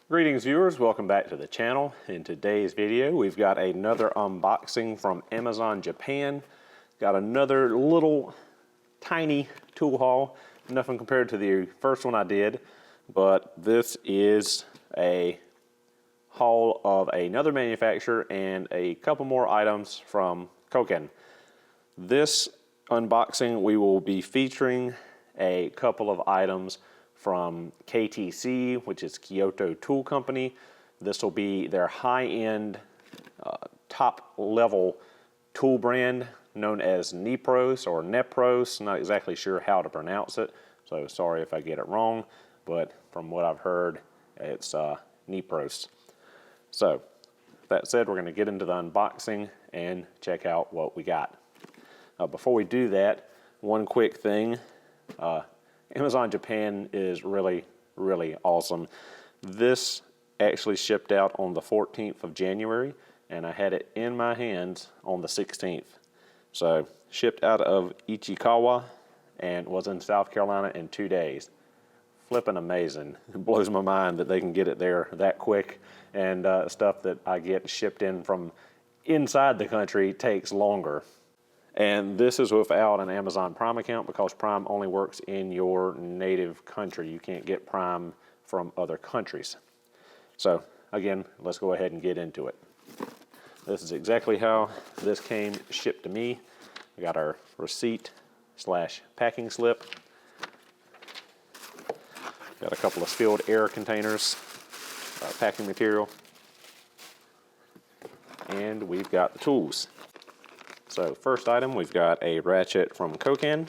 Greetings viewers, welcome back to the channel. In today's video we've got another unboxing from Amazon Japan. Got another little tiny tool haul, nothing compared to the first one I did, but this is a haul of another manufacturer and a couple more items from Koken. This unboxing we will be featuring a couple of items from KTC, which is Kyoto Tool Company. This will be their high-end, top-level tool brand known as Nepros or Nepros. Not exactly sure how to pronounce it, so sorry if I get it wrong, but from what I've heard, it's Nepros. So, that said, we're going to get into the unboxing and check out what we got. Before we do that, one quick thing. Amazon Japan is really awesome. This actually shipped out on the 14th of January, and I had it in my hands on the 16th. So, shipped out of Ichikawa and was in South Carolina in 2 days. Flippin' amazing. It blows my mind that they can get it there that quick, and stuff that I get shipped in from inside the country takes longer. And this is without an Amazon Prime account because Prime only works in your native country. You can't get Prime from other countries. So again, let's go ahead and get into it. This is exactly how this came shipped to me. We got our receipt / packing slip. Got a couple of sealed air containers, packing material. And we've got the tools. So first item, we've got a ratchet from Koken.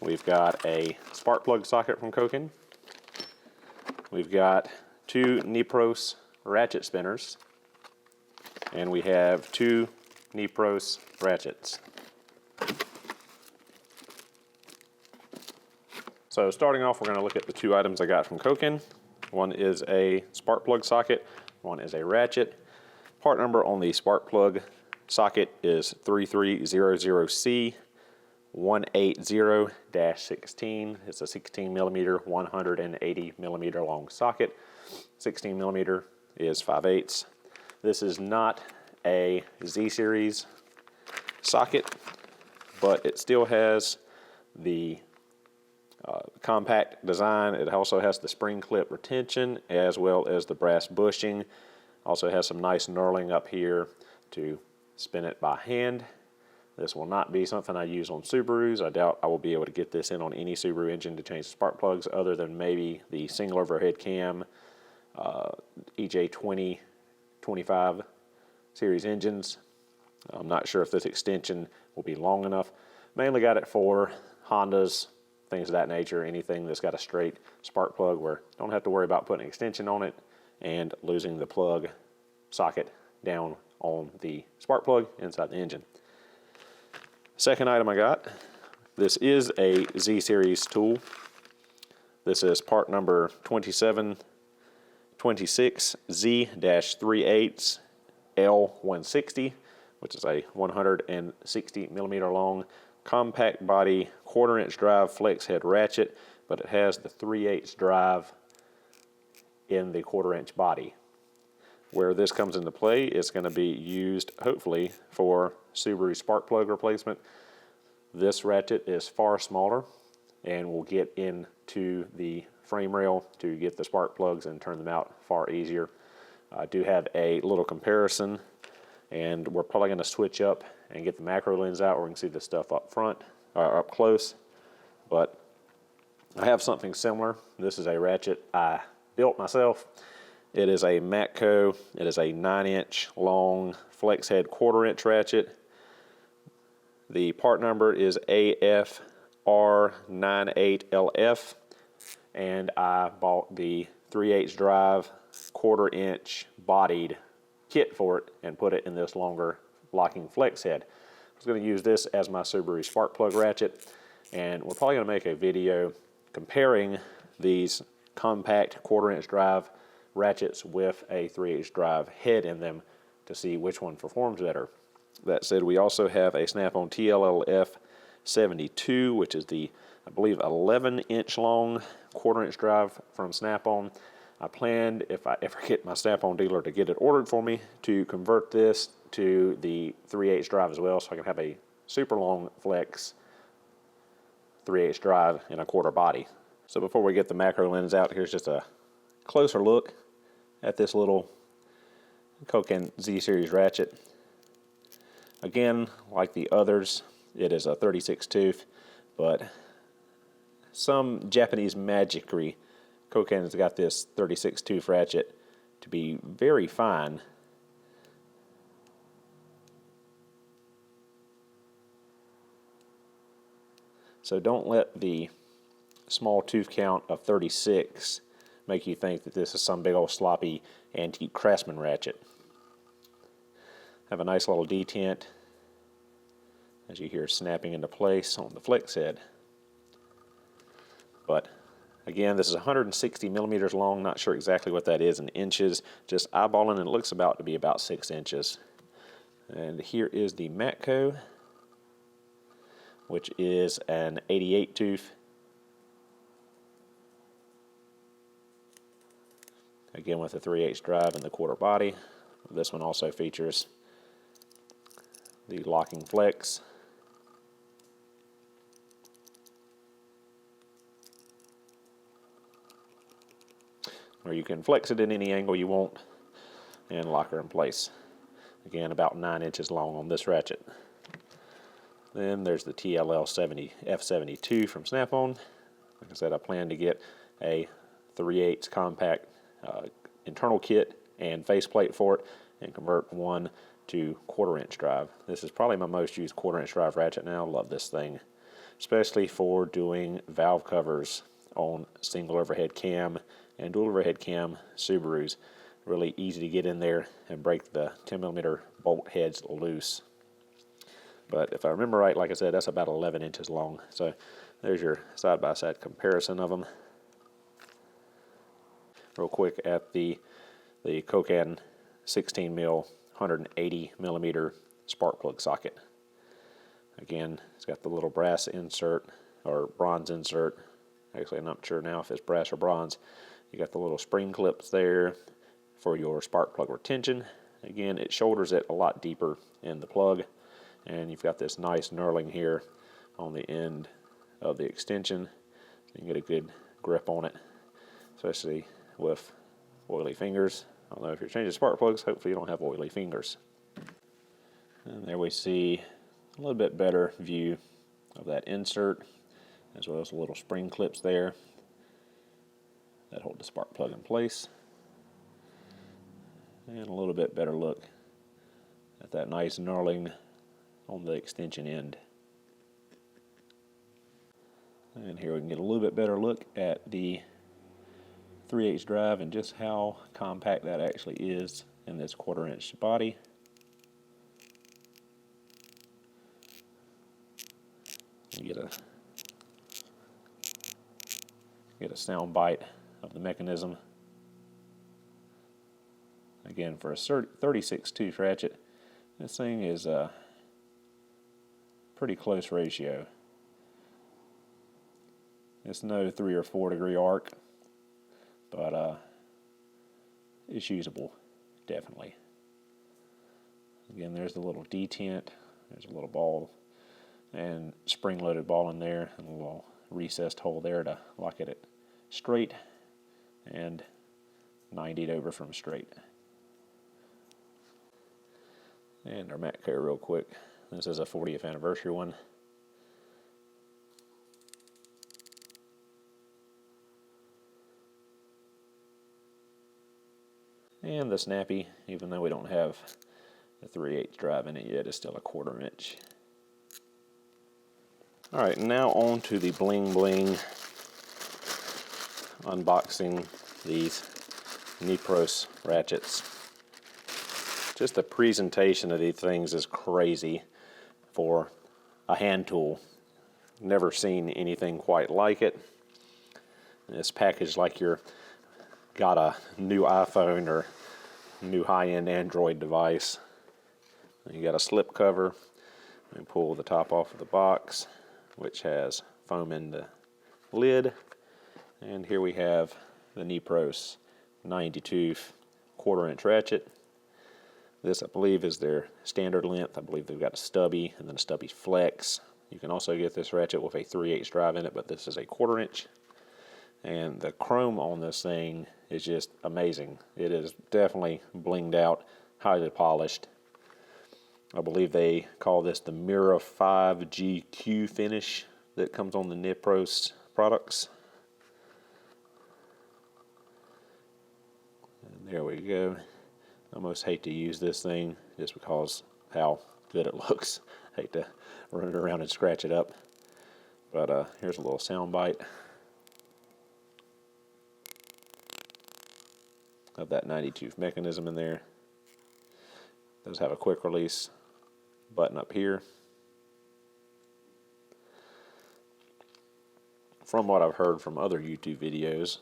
We've got a spark plug socket from Koken. We've got 2 Nepros ratchet spinners. And we have 2 Nepros ratchets. So starting off, we're going to look at the 2 items I got from Koken. One is a spark plug socket, one is a ratchet. Part number on the spark plug socket is 3300C 180-16. It's a 16 millimeter, 180 millimeter long socket. 16 millimeter is 5/8. This is not a Z series socket, but it still has the compact design. It also has the spring clip retention as well as the brass bushing. Also has some nice knurling up here to spin it by hand. This will not be something I use on Subarus. I doubt I will be able to get this in on any Subaru engine to change the spark plugs other than maybe the single overhead cam EJ20, 25 series engines. I'm not sure if this extension will be long enough. Mainly got it for Hondas, things of that nature, anything that's got a straight spark plug where you don't have to worry about putting an extension on it and losing the plug socket down on the spark plug inside the engine. Second item I got, this is a Z series tool. This is part number 2726Z-38 L160, which is a 160 millimeter long compact body 1/4 inch drive flex head ratchet, but it has the 3/8 drive in the 1/4 inch body. Where this comes into play, it's going to be used, hopefully, for Subaru spark plug replacement. This ratchet is far smaller and will get into the frame rail to get the spark plugs and turn them out far easier. I do have a little comparison, and we're probably going to switch up and get the macro lens out where we can see the stuff up front, or up close. But I have something similar. This is a ratchet I built myself. It is a Matco. It is a 9-inch long flex head 1/4 inch ratchet. The part number is AFR98LF, and I bought the 3/8 drive 1/4 inch bodied kit for it and put it in this longer locking flex head. I was going to use this as my Subaru spark plug ratchet, and we're probably going to make a video comparing these compact 1/4 inch drive ratchets with a 3/8 drive head in them to see which one performs better. That said, we also have a Snap-on TLLF 72, which is the, I believe, 11-inch long 1/4 inch drive from Snap-on. I planned, if I ever get my Snap-on dealer to get it ordered for me, to convert this to the 3/8 drive as well, so I can have a super long flex 3/8 drive in a quarter body. So before we get the macro lens out, here's just a closer look at this little Koken Z series ratchet. Again, like the others, it is a 36 tooth, but some Japanese magicry, Koken has got this 36 tooth ratchet to be very fine. So don't let the small tooth count of 36 make you think that this is some big old sloppy antique craftsman ratchet. Have a nice little detent, as you hear, snapping into place on the flex head. But again, this is 160 millimeters long. Not sure exactly what that is in inches. Just eyeballing, and it looks about to be about 6 inches. And here is the Matco, which is an 88 tooth. Again, with a 3/8 drive and the quarter body. This one also features the locking flex. Or you can flex it in any angle you want and lock her in place. Again, about 9 inches long on this ratchet. Then there's the TLL F72 from Snap-on. Like I said, I plan to get a 3/8 compact internal kit and faceplate for it and convert one to 1/4 inch drive. This is probably my most used 1/4 inch drive ratchet now. Love this thing, especially for doing valve covers on single overhead cam and dual overhead cam Subarus. Really easy to get in there and break the 10 millimeter bolt heads loose. But if I remember right, like I said, that's about 11 inches long. So there's your side-by-side comparison of them. Real quick at the Koken 16 mil 180 millimeter spark plug socket. Again, it's got the little brass insert or bronze insert. Actually, I'm not sure now if it's brass or bronze. You got the little spring clips there for your spark plug retention. Again, it shoulders it a lot deeper in the plug, and you've got this nice knurling here on the end of the extension. So you can get a good grip on it, especially with oily fingers. I don't know if you're changing spark plugs, hopefully you don't have oily fingers. And there we see a little bit better view of that insert, as well as the little spring clips there that hold the spark plug in place. And a little bit better look at that nice knurling on the extension end. And here we can get a little bit better look at the 3/8 drive and just how compact that actually is in this 1/4 inch body. You get a sound bite of the mechanism. Again, for a 36 tooth ratchet, this thing is a pretty close ratio. It's no 3 or 4 degree arc, but it's usable, definitely. Again, there's the little detent. There's a little ball and spring-loaded ball in there, and a little recessed hole there to lock it straight and 90'd over from straight. And our Matco real quick. This is a 40th anniversary one. And the Snappy, even though we don't have the 3/8 drive in it yet, is still a 1/4 inch. Alright, now on to the bling bling. Unboxing these Nepros ratchets. Just the presentation of these things is crazy for a hand tool. Never seen anything quite like it. It's packaged like you're got a new iPhone or new high-end Android device. You got a slip cover. And pull the top off of the box, which has foam in the lid. And here we have the Nepros 92 1/4-inch ratchet. This, I believe, is their standard length. I believe they've got a stubby and then a stubby flex. You can also get this ratchet with a 3/8 drive in it, but this is a 1/4-inch. And the chrome on this thing is just amazing. It is definitely blinged out, highly polished. I believe they call this the Mirror 5 GQ finish that comes on the Nepros products. And there we go. I almost hate to use this thing just because how good it looks. I hate to run it around and scratch it up. But here's a little sound bite of that 92 mechanism in there. It does have a quick release button up here. From what I've heard from other YouTube videos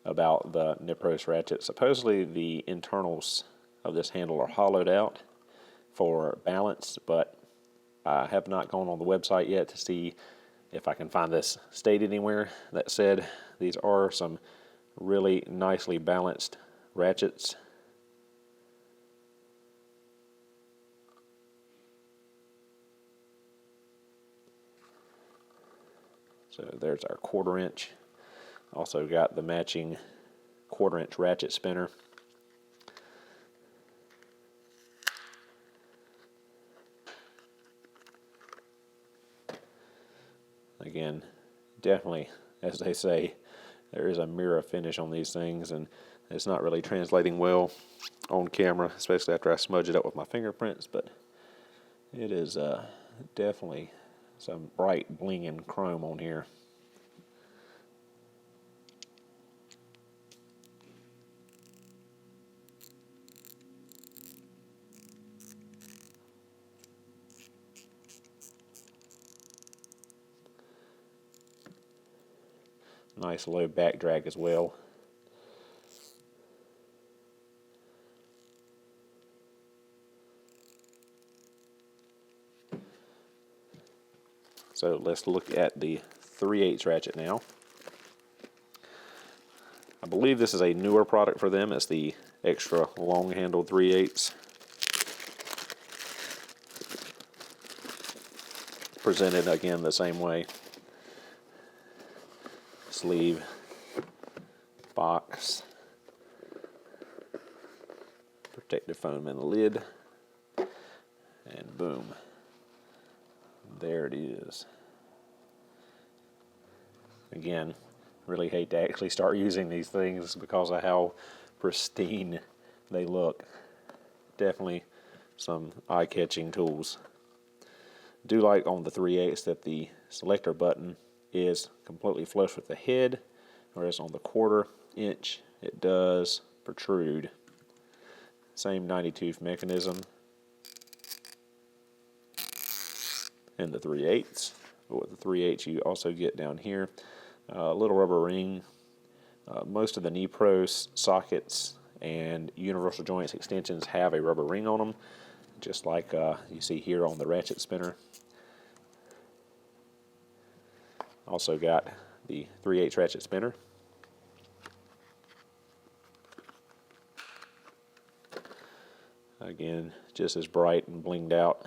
about the Nepros ratchet, supposedly the internals of this handle are hollowed out for balance, but I have not gone on the website yet to see if I can find this stated anywhere. That said, these are some really nicely balanced ratchets. So there's our 1/4-inch. Also got the matching 1/4-inch ratchet spinner. Again, definitely, as they say, there is a mirror finish on these things, and it's not really translating well on camera, especially after I smudge it up with my fingerprints, but it is definitely some bright blinging chrome on here. Nice low back drag as well. So let's look at the 3/8 ratchet now. I believe this is a newer product for them. It's the extra long handled 3/8. Presented again the same way. Sleeve, box, protective foam in the lid, and boom, there it is. Again, really hate to actually start using these things because of how pristine they look. Definitely some eye-catching tools. Do like on the 3/8 that the selector button is completely flush with the head, whereas on the 1/4-inch it does protrude. Same 92 mechanism in the 3/8. But with the 3/8 you also get down here a little rubber ring. Most of the Nepros sockets and universal joints extensions have a rubber ring on them, just like you see here on the ratchet spinner. Also got the 3/8 ratchet spinner. Again, just as bright and blinged out.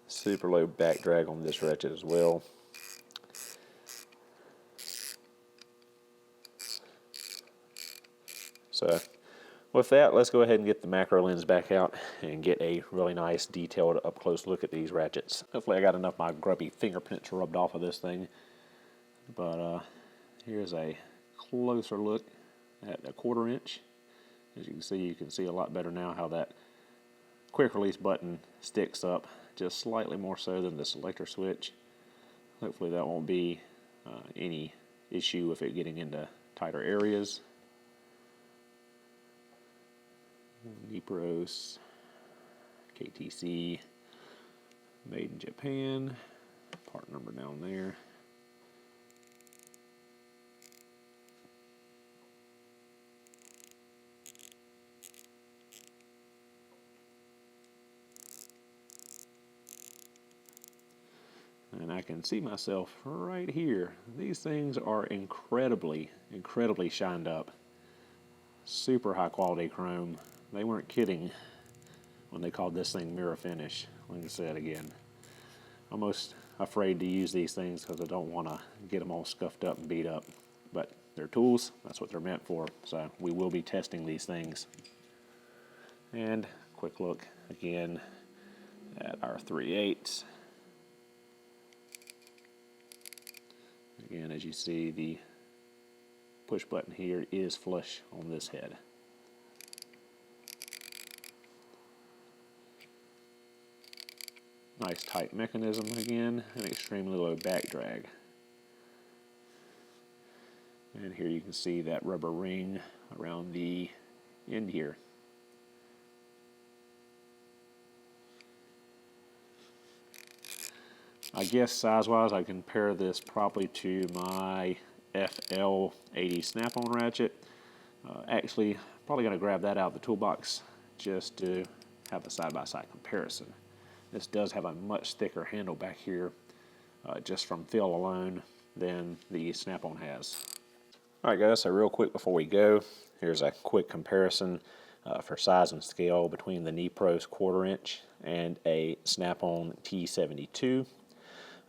Super low back drag on this ratchet as well. So with that, let's go ahead and get the macro lens back out and get a really nice detailed up close look at these ratchets. Hopefully I got enough of my grubby fingerprints rubbed off of this thing. But here's a closer look at a 1/4-inch. As you can see a lot better now how that quick release button sticks up just slightly more so than the selector switch. Hopefully that won't be any issue with it getting into tighter areas. Nepros, KTC, made in Japan, part number down there. I can see myself right here. These things are incredibly shined up. Super high quality chrome. They weren't kidding when they called this thing mirror finish. Like I said again, almost afraid to use these things because I don't want to get them all scuffed up and beat up. But they're tools, that's what they're meant for. So we will be testing these things. And quick look again at our 3/8. Again, as you see, the push button here is flush on this head. Nice tight mechanism again, and extremely low back drag. And here you can see that rubber ring around the end here. I guess size-wise, I compare this probably to my FL80 snap-on ratchet. Actually, probably going to grab that out of the toolbox just to have a side-by-side comparison. This does have a much thicker handle back here, just from feel alone, than the snap-on has. Alright guys, so real quick before we go, here's a quick comparison for size and scale between the Nepros 1/4 inch and a snap-on T72.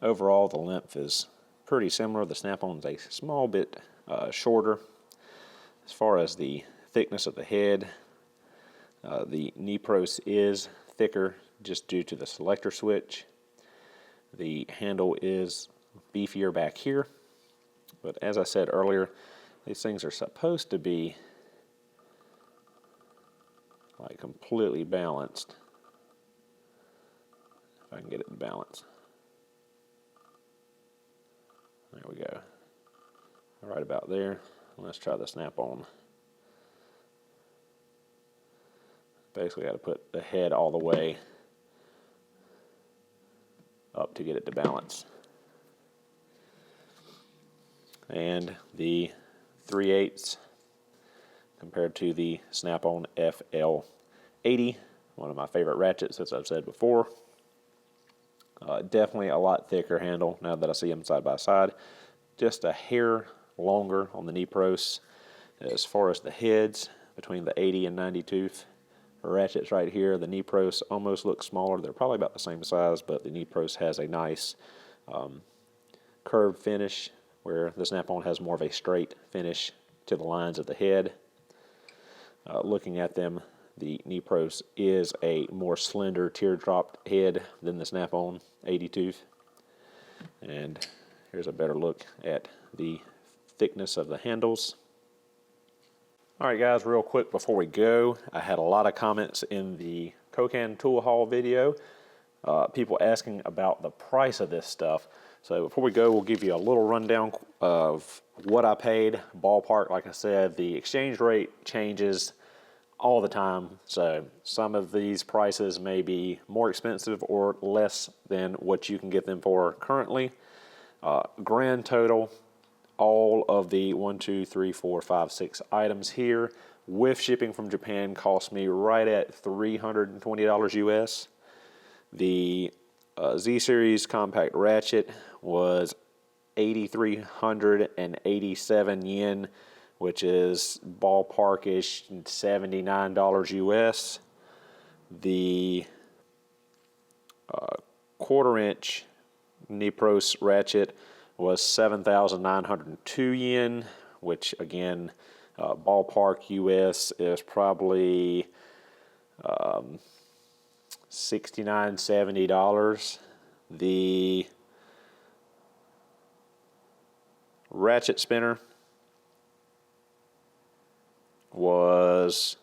Overall, the length is pretty similar. The snap-on is a small bit shorter. As far as the thickness of the head, the Nepros is thicker just due to the selector switch. The handle is beefier back here, but as I said earlier, these things are supposed to be like completely balanced. If I can get it in balance. There we go. Right about there. Let's try the snap-on. Basically, got to put the head all the way up to get it to balance. And the 3/8 compared to the snap-on FL80, one of my favorite ratchets, as I've said before. Definitely a lot thicker handle now that I see them side by side. Just a hair longer on the Nepros. As far as the heads, between the 80 and 90 tooth ratchets right here, the Nepros almost look smaller. They're probably about the same size, but the Nepros has a nice curved finish, where the snap-on has more of a straight finish to the lines of the head. Looking at them, the Nepros is a more slender teardrop head than the snap-on 80 tooth. And here's a better look at the thickness of the handles. Alright guys, real quick before we go, I had a lot of comments in the Kokan tool haul video, people asking about the price of this stuff. So before we go, we'll give you a little rundown of what I paid, ballpark. Like I said, the exchange rate changes all the time, so some of these prices may be more expensive or less than what you can get them for currently. Grand total, all of the 1, 2, 3, 4, 5, 6 items here with shipping from Japan cost me right at $320 US. The Z-Series compact ratchet was 8,387 yen, which is ballparkish $79 US. The 1/4 inch Nepros ratchet was 7,902 yen, which again, ballpark US is probably $69, $70. The ratchet spinner was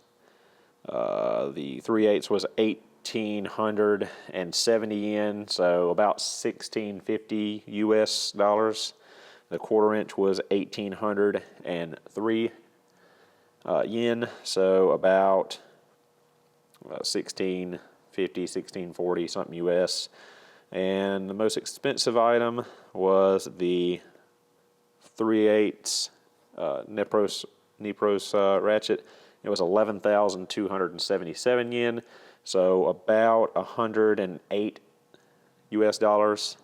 the 3/8 was 1,870 yen, so about $1,650 US dollars. The 1/4 inch was 1,803 yen, so about 1,650, 1,640 something US. And the most expensive item was the 3/8 Nepros ratchet. It was 11,277 yen, so about 108 US dollars.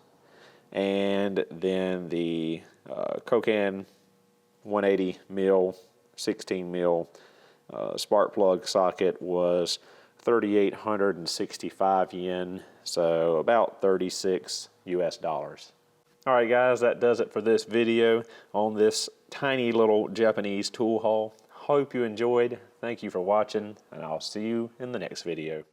and then the Kokan 180 mil, 16 mil spark plug socket was 3,865 yen, so about 36 US dollars. All right, guys, that does it for this video on this tiny little Japanese tool haul. Hope you enjoyed. Thank you for watching, and I'll see you in the next video.